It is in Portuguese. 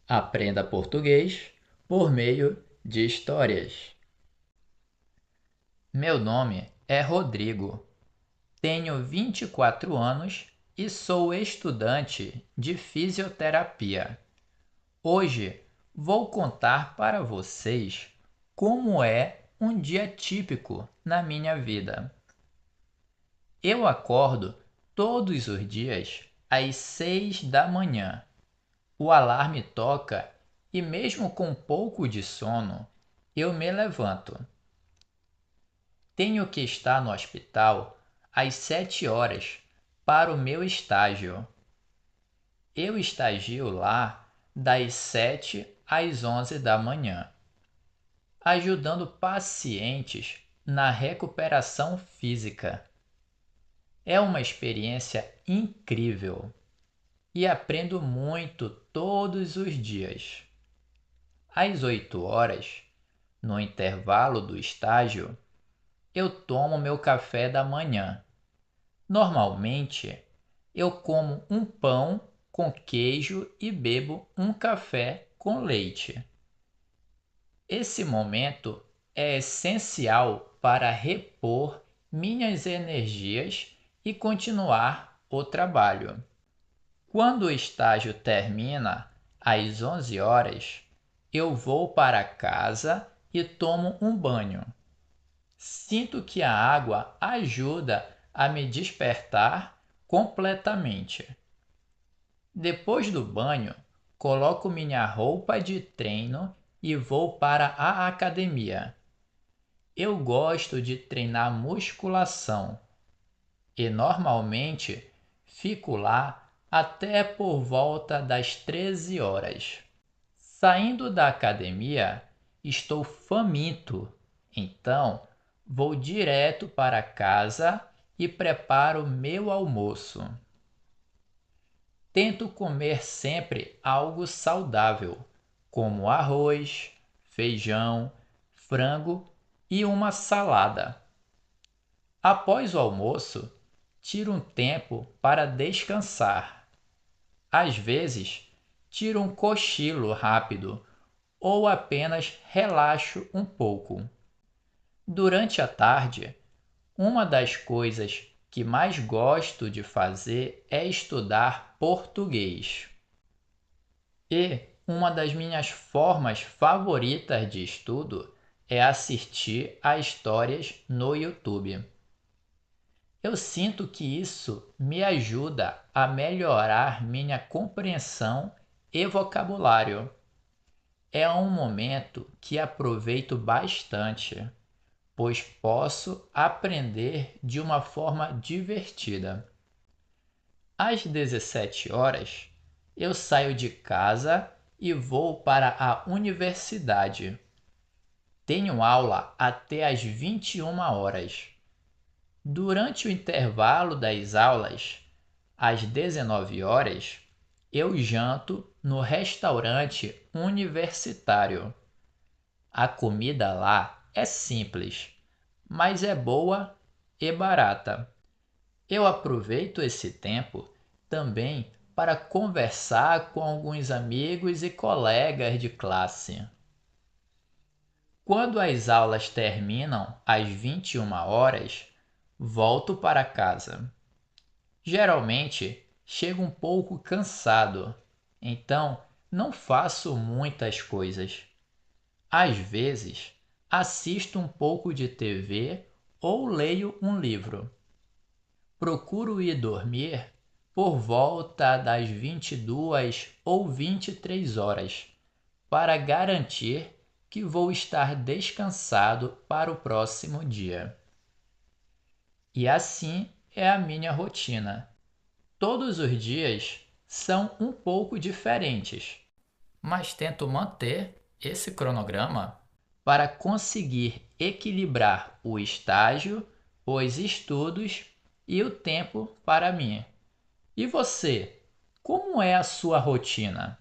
Aprenda português por meio de histórias. Meu nome é Rodrigo, tenho 24 anos e sou estudante de fisioterapia. Hoje vou contar para vocês como é um dia típico na minha vida. Eu acordo todos os dias às 6 da manhã. O alarme toca e, mesmo com um pouco de sono, eu me levanto. Tenho que estar no hospital às 7 horas para o meu estágio. Eu estagio lá das 7 às 11 da manhã, ajudando pacientes na recuperação física. É uma experiência incrível e aprendo muito todos os dias. Às 8 horas, no intervalo do estágio, eu tomo meu café da manhã. Normalmente, eu como um pão com queijo e bebo um café com leite. Esse momento é essencial para repor minhas energias e continuar o trabalho. Quando o estágio termina, às 11 horas, eu vou para casa e tomo um banho. Sinto que a água ajuda a me despertar completamente. Depois do banho, coloco minha roupa de treino e vou para a academia. Eu gosto de treinar musculação e normalmente fico lá até por volta das 13 horas. Saindo da academia, estou faminto, então vou direto para casa e preparo meu almoço. Tento comer sempre algo saudável, como arroz, feijão, frango e uma salada. Após o almoço, tiro um tempo para descansar. Às vezes, tiro um cochilo rápido ou apenas relaxo um pouco. Durante a tarde, uma das coisas que mais gosto de fazer é estudar português. E uma das minhas formas favoritas de estudo é assistir a histórias no YouTube. Eu sinto que isso me ajuda a melhorar minha compreensão e vocabulário. É um momento que aproveito bastante, pois posso aprender de uma forma divertida. Às 17 horas, eu saio de casa e vou para a universidade. Tenho aula até às 21 horas. Durante o intervalo das aulas, às 19 horas, eu janto no restaurante universitário. A comida lá é simples, mas é boa e barata. Eu aproveito esse tempo também para conversar com alguns amigos e colegas de classe. Quando as aulas terminam às 21 horas, volto para casa. Geralmente chego um pouco cansado, então não faço muitas coisas. Às vezes, assisto um pouco de TV ou leio um livro. Procuro ir dormir por volta das 22 ou 23 horas, para garantir que vou estar descansado para o próximo dia. E assim é a minha rotina. Todos os dias são um pouco diferentes, mas tento manter esse cronograma para conseguir equilibrar o estágio, os estudos e o tempo para mim. E você, como é a sua rotina?